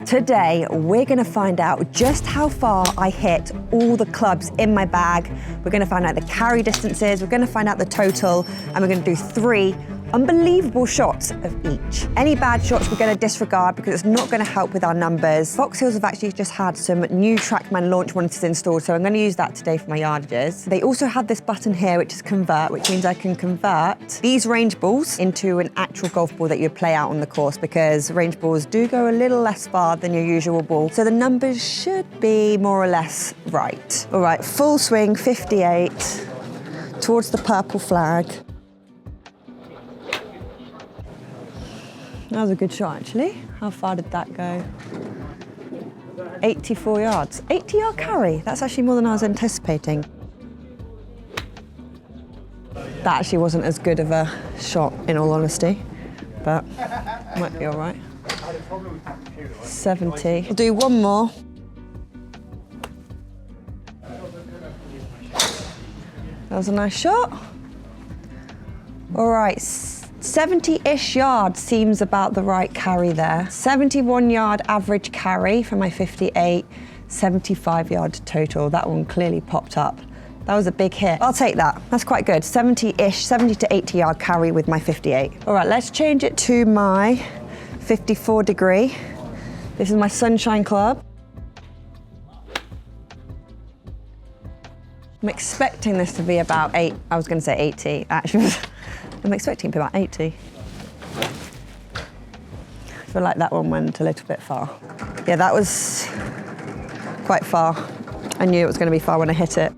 Today, we're gonna find out just how far I hit all the clubs in my bag. We're gonna find out the carry distances, we're gonna find out the total, and we're gonna do 3 unbelievable shots of each. Any bad shots we're gonna disregard because it's not gonna help with our numbers. Fox Hills have actually just had some new TrackMan launch monitors installed, so I'm gonna use that today for my yardages. They also have this button here, which is convert, which means I can convert these range balls into an actual golf ball that you play out on the course, because range balls do go a little less far than your usual ball. So the numbers should be more or less right. All right, full swing, 58, towards the purple flag. That was a good shot, actually. How far did that go? 84 yards. 80-yard carry. That's actually more than I was anticipating. That actually wasn't as good of a shot, in all honesty, but might be all right. 70. I'll do one more. That was a nice shot. All right, 70-ish yards seems about the right carry there. 71-yard average carry for my 58, 75-yard total. That one clearly popped up. That was a big hit. I'll take that. That's quite good. 70-ish, 70 to 80-yard carry with my 58. All right, let's change it to my 54 degree. This is my Sunshine Club. I'm expecting this to be about 8. I was going to say 80, actually. I'm expecting it to be about 80. I feel like that one went a little bit far. Yeah, that was quite far. I knew it was going to be far when I hit it.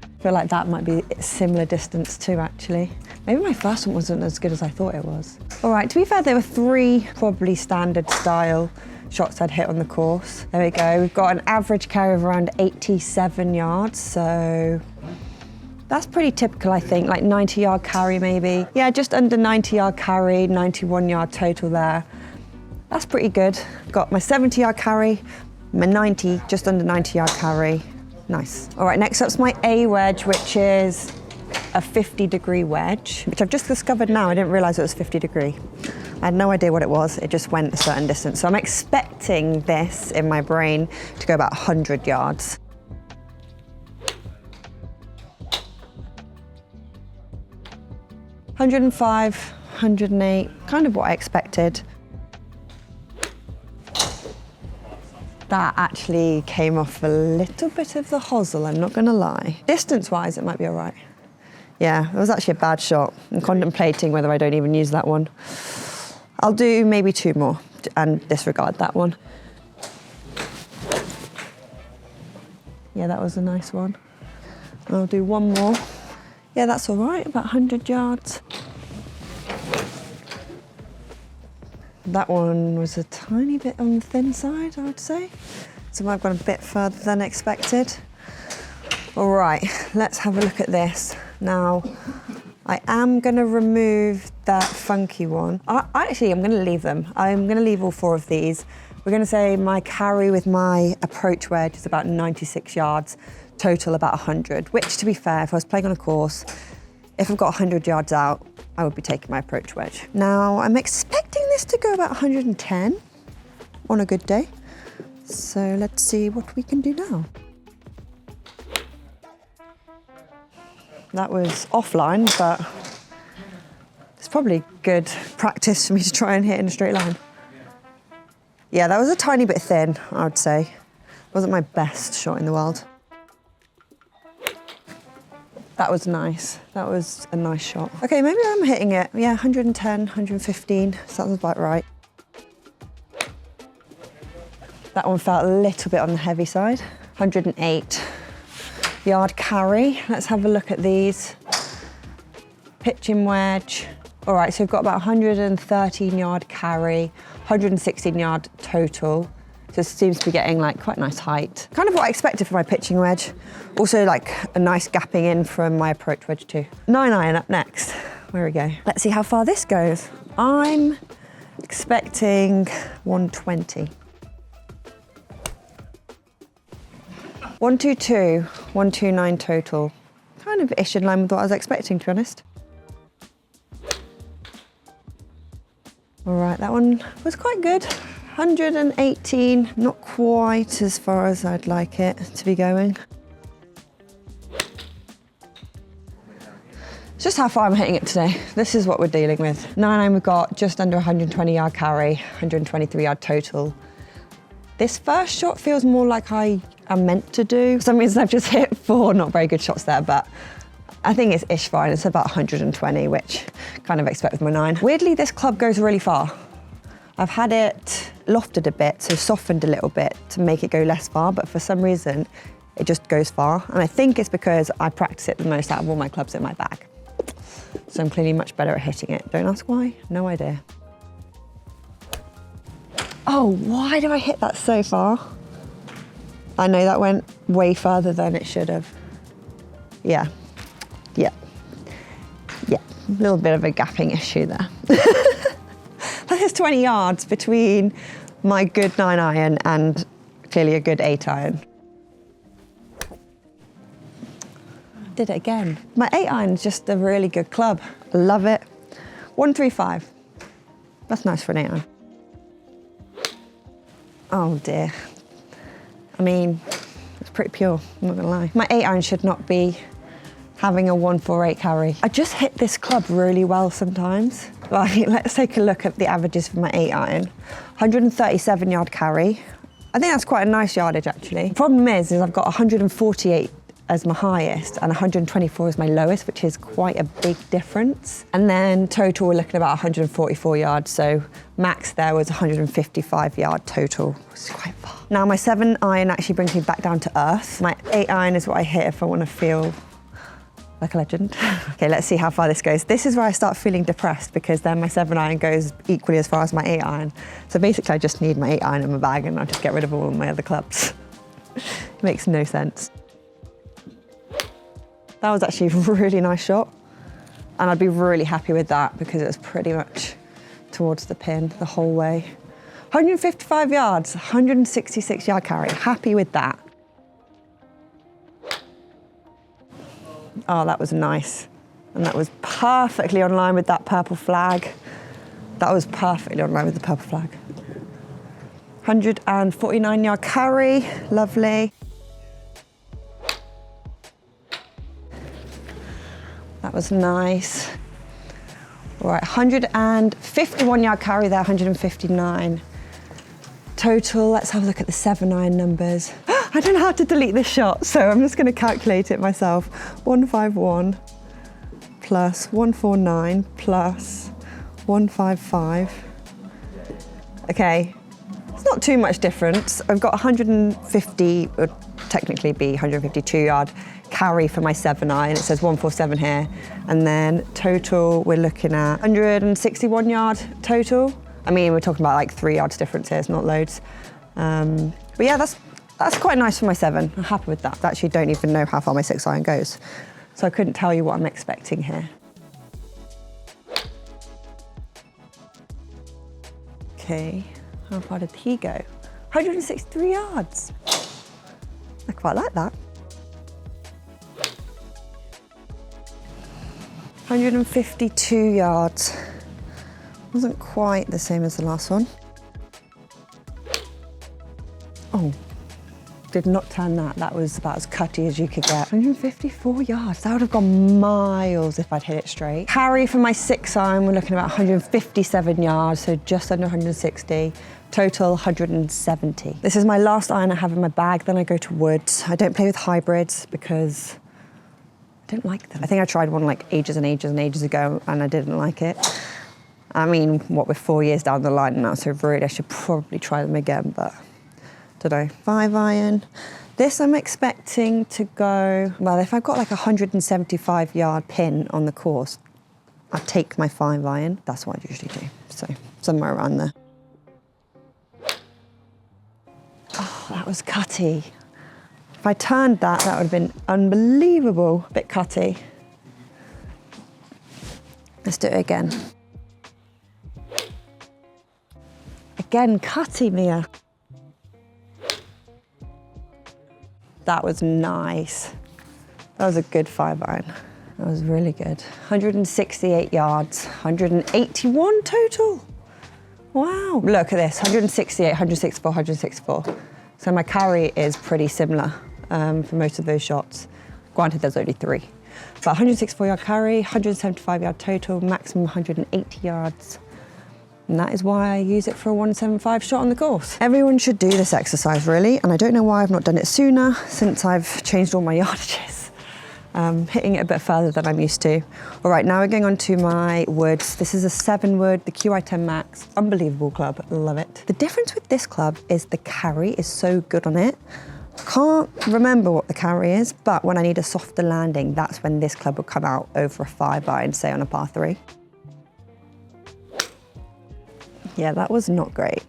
I feel like that might be a similar distance too, actually. Maybe my first one wasn't as good as I thought it was. All right, to be fair, there were 3 probably standard style shots I'd hit on the course. There we go. We've got an average carry of around 87 yards, so that's pretty typical, I think, like 90-yard carry maybe. Yeah, just under 90-yard carry, 91-yard total there. That's pretty good. Got my 70-yard carry, my 90, just under 90-yard carry. Nice. All right, next up's my A wedge, which is a 50-degree wedge, which I've just discovered now. I didn't realize it was 50 degree. I had no idea what it was. It just went a certain distance. So I'm expecting this in my brain to go about 100 yards. $105, $108, kind of what I expected. That actually came off a little bit of the hosel, I'm not gonna lie. Distance-wise, it might be all right. Yeah, it was actually a bad shot. I'm contemplating whether I don't even use that one. I'll do maybe 2 more and disregard that one. Yeah, that was a nice one. I'll do 1 more. Yeah, that's all right, about 100 yards. That one was a tiny bit on the thin side, I would say. So I've gone a bit further than expected. All right, let's have a look at this. Now, I am gonna remove that funky one. Actually, I'm gonna leave them. I'm gonna leave all 4 of these. We're gonna say my carry with my approach wedge is about 96 yards, total about 100, which, to be fair, if I was playing on a course, if I've got 100 yards out, I would be taking my approach wedge. Now, I'm expecting this to go about 110 on a good day. So let's see what we can do now. That was offline, but it's probably good practice for me to try and hit in a straight line. Yeah, that was a tiny bit thin, I would say. Wasn't my best shot in the world. That was nice. That was a nice shot. Okay, maybe I'm hitting it. Yeah, 110, 115, sounds about right. That one felt a little bit on the heavy side. 108 yard carry. Let's have a look at these. Pitching wedge. All right, so we've got about 113 yard carry, 116 yard total. So it seems to be getting like quite nice height. Kind of what I expected for my pitching wedge. Also like a nice gapping in from my approach wedge too. 9-iron up next. There we go. Let's see how far this goes. I'm expecting 120. 122, 129 total. Kind of ish in line with what I was expecting, to be honest. All right, that one was quite good. 118, not quite as far as I'd like it to be going. It's just how far I'm hitting it today. This is what we're dealing with. 9-iron, we've got just under 120 yard carry, 123 yard total. This first shot feels more like I am meant to do. For some reason I've just hit 4 not very good shots there, but I think it's ish fine. It's about 120, which kind of expect with my 9. Weirdly, this club goes really far. I've had it lofted a bit, so softened a little bit to make it go less far, but for some reason, it just goes far. And I think it's because I practice it the most out of all my clubs in my bag. So I'm clearly much better at hitting it. Don't ask why, no idea. Oh, why do I hit that so far? I know that went way further than it should have. Yeah, a little bit of a gapping issue there. There's 20 yards between my good 9-iron and clearly a good 8-iron. Did it again. My 8-iron is just a really good club. I love it. 135. That's nice for an 8-iron. Oh dear. I mean, it's pretty pure, I'm not gonna lie. My 8-iron should not be having a 148 carry. I just hit this club really well sometimes. Like, let's take a look at the averages for my 8-iron. 137 yard carry. I think that's quite a nice yardage actually. The problem is I've got 148 as my highest and 124 as my lowest, which is quite a big difference. And then total, we're looking at about 144 yards. So max there was 155 yard total, which is quite far. Now my 7-iron actually brings me back down to earth. My 8-iron is what I hit if I want to feel like a legend. Okay, let's see how far this goes. This is where I start feeling depressed because then my 7-iron goes equally as far as my 8-iron. So basically I just need my 8-iron in my bag and I'll just get rid of all of my other clubs. It makes no sense. That was actually a really nice shot. And I'd be really happy with that because it was pretty much towards the pin the whole way. 155 yards, 166 yard carry, happy with that. Oh, that was nice. And that was perfectly on line with that purple flag. That was perfectly on line with the purple flag. 149 yard carry, lovely. That was nice. All right, 151 yard carry there, 159. Total, let's have a look at the 7-iron numbers. I don't know how to delete this shot, so I'm just gonna calculate it myself. 151 plus 149 plus 155. Okay, it's not too much difference. I've got 150, would technically be 152 yard carry for my 7-iron. It says 147 here. And then total, we're looking at 161 yard total. I mean, we're talking about like 3 yards difference here, it's not loads. But yeah, that's quite nice for my 7. I'm happy with that. I actually don't even know how far my 6-iron goes. So I couldn't tell you what I'm expecting here. Okay, how far did he go? 163 yards. I quite like that. 152 yards. Wasn't quite the same as the last one. Oh, did not turn that. That was about as cutty as you could get. 154 yards. That would have gone miles if I'd hit it straight. Carry for my 6-iron, we're looking at about 157 yards, so just under 160. Total 170. This is my last iron I have in my bag, then I go to woods. I don't play with hybrids because I don't like them. I think I tried one like ages and ages and ages ago and I didn't like it. I mean, what, we're 4 years down the line now, so really I should probably try them again, but don't know. 5-iron. This I'm expecting to go, well, if I've got like a 175 yard pin on the course, I'll take my 5-iron. That's what I usually do, so somewhere around there. Oh, that was cutty. If I turned that, that would have been unbelievable. Bit cutty. Let's do it again. Again, cutty, Mia. That was nice. That was a good 5-iron. That was really good. 168 yards, 181 total. Wow. Look at this, 168, 164, 164. So my carry is pretty similar for most of those shots. Granted, there's only 3. But 164 yard carry, 175 yard total, maximum 180 yards. And that is why I use it for a 175 shot on the course. Everyone should do this exercise really, and I don't know why I've not done it sooner since I've changed all my yardages. Hitting it a bit further than I'm used to. All right, now we're going on to my woods. This is a 7 wood, the QI10 Max, unbelievable club, love it. The difference with this club is the carry is so good on it. Can't remember what the carry is, but when I need a softer landing, that's when this club will come out over a 5 iron, say on a par 3. Yeah, that was not great.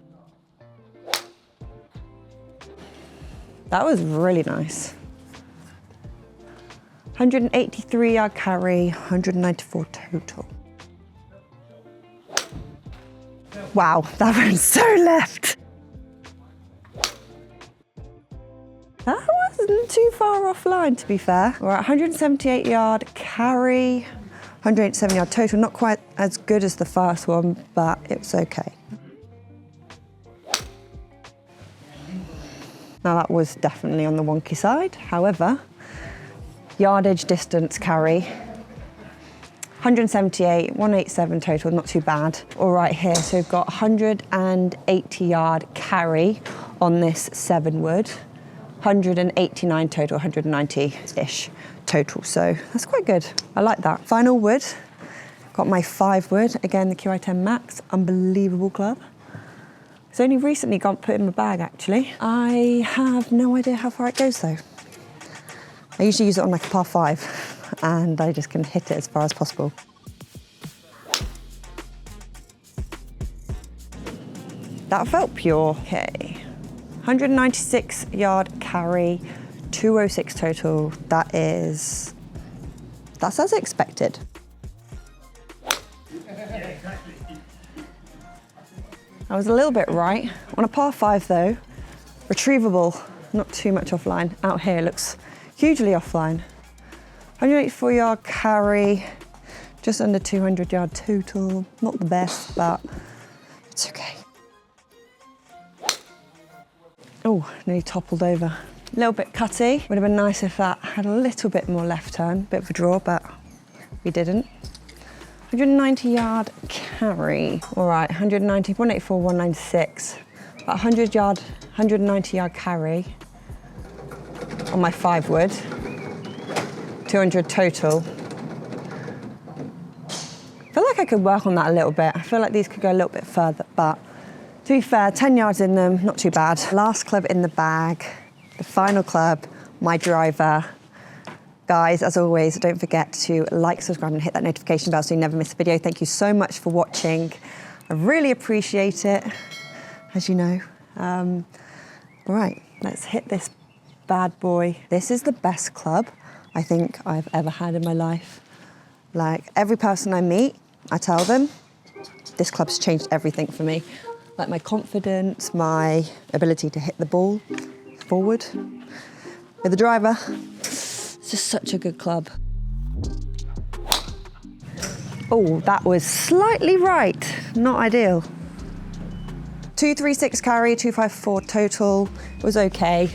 That was really nice. 183 yard carry, 194 total. Wow, that went so left. That wasn't too far offline, to be fair. We're at 178 yard carry, 187 yard total. Not quite as good as the first one, but it's okay. Now that was definitely on the wonky side. However, yardage, distance, carry, 178, 187 total, not too bad. All right here, so we've got 180 yard carry on this 7 wood, 189 total, 190-ish total, so that's quite good. I like that. Final wood, got my 5 wood, again the QI10 Max, unbelievable club. It's only recently got put in my bag actually. I have no idea how far it goes though. I usually use it on like a par 5 and I just can hit it as far as possible. That felt pure. Okay, 196 yard carry, 206 total. That's as expected. I was a little bit right. On a par 5 though, retrievable, not too much offline. Out here it looks hugely offline. 184 yard carry, just under 200 yard total. Not the best, but it's okay. Oh, nearly toppled over. A little bit cutty. Would have been nice if that had a little bit more left turn, bit of a draw, but we didn't. 190 yard carry. All right, 190, 184, 196. About 100 yard, 190 yard carry on my 5 wood. 200 total. I feel like I could work on that a little bit. I feel like these could go a little bit further, but to be fair, 10 yards in them, not too bad. Last club in the bag, the final club, my driver. Guys, as always, don't forget to like, subscribe and hit that notification bell so you never miss a video. Thank you so much for watching. I really appreciate it, as you know. All right, let's hit this bad boy. This is the best club I think I've ever had in my life. Like every person I meet, I tell them, this club's changed everything for me. Like my confidence, my ability to hit the ball forward with the driver. It's just such a good club. Oh, that was slightly right, not ideal. 236 carry, 254 total. It was okay.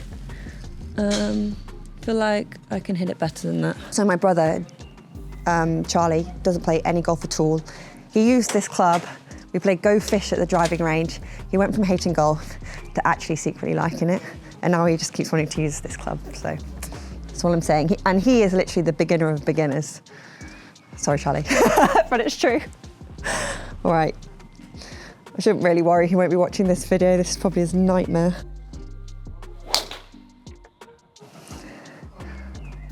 Feel like I can hit it better than that. So my brother, Charlie, doesn't play any golf at all. He used this club. We played Go Fish at the driving range. He went from hating golf to actually secretly liking it. And now he just keeps wanting to use this club. So that's all I'm saying. And he is literally the beginner of beginners. Sorry, Charlie, but it's true. All right. I shouldn't really worry. He won't be watching this video. This is probably his nightmare.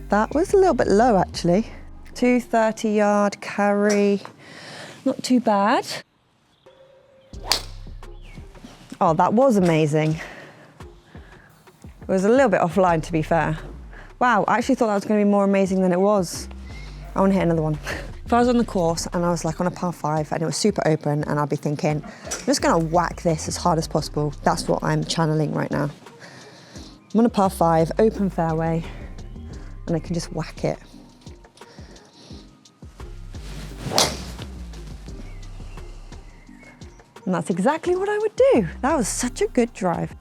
That was a little bit low, actually. 230 yard carry. Not too bad. Oh, that was amazing. It was a little bit offline, to be fair. Wow, I actually thought that was going to be more amazing than it was. I want to hit another one. If I was on the course and I was like on a par 5 and it was super open and I'd be thinking, I'm just going to whack this as hard as possible. That's what I'm channeling right now. I'm on a par 5, open fairway, and I can just whack it. And that's exactly what I would do. That was such a good drive.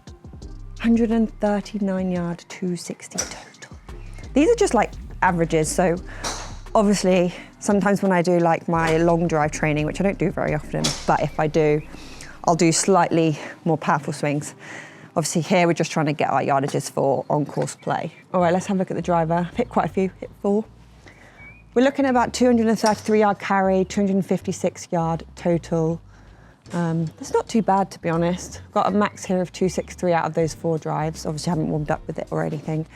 139 yard, 260 total. These are just like averages. So obviously, sometimes when I do like my long drive training, which I don't do very often, but if I do, I'll do slightly more powerful swings. Obviously here, we're just trying to get our yardages for on-course play. All right, let's have a look at the driver. Hit quite a few, hit 4. We're looking at about 233 yard carry, 256 yard total. It's not too bad, to be honest. Got a max here of 263 out of those 4 drives. Obviously I haven't warmed up with it or anything,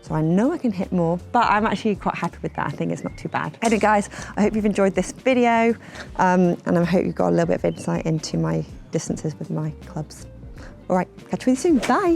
so I know I can hit more, but I'm actually quite happy with that. I think it's not too bad. Anyway guys, I hope you've enjoyed this video, and I hope you've got a little bit of insight into my distances with my clubs. All right, catch you soon, bye.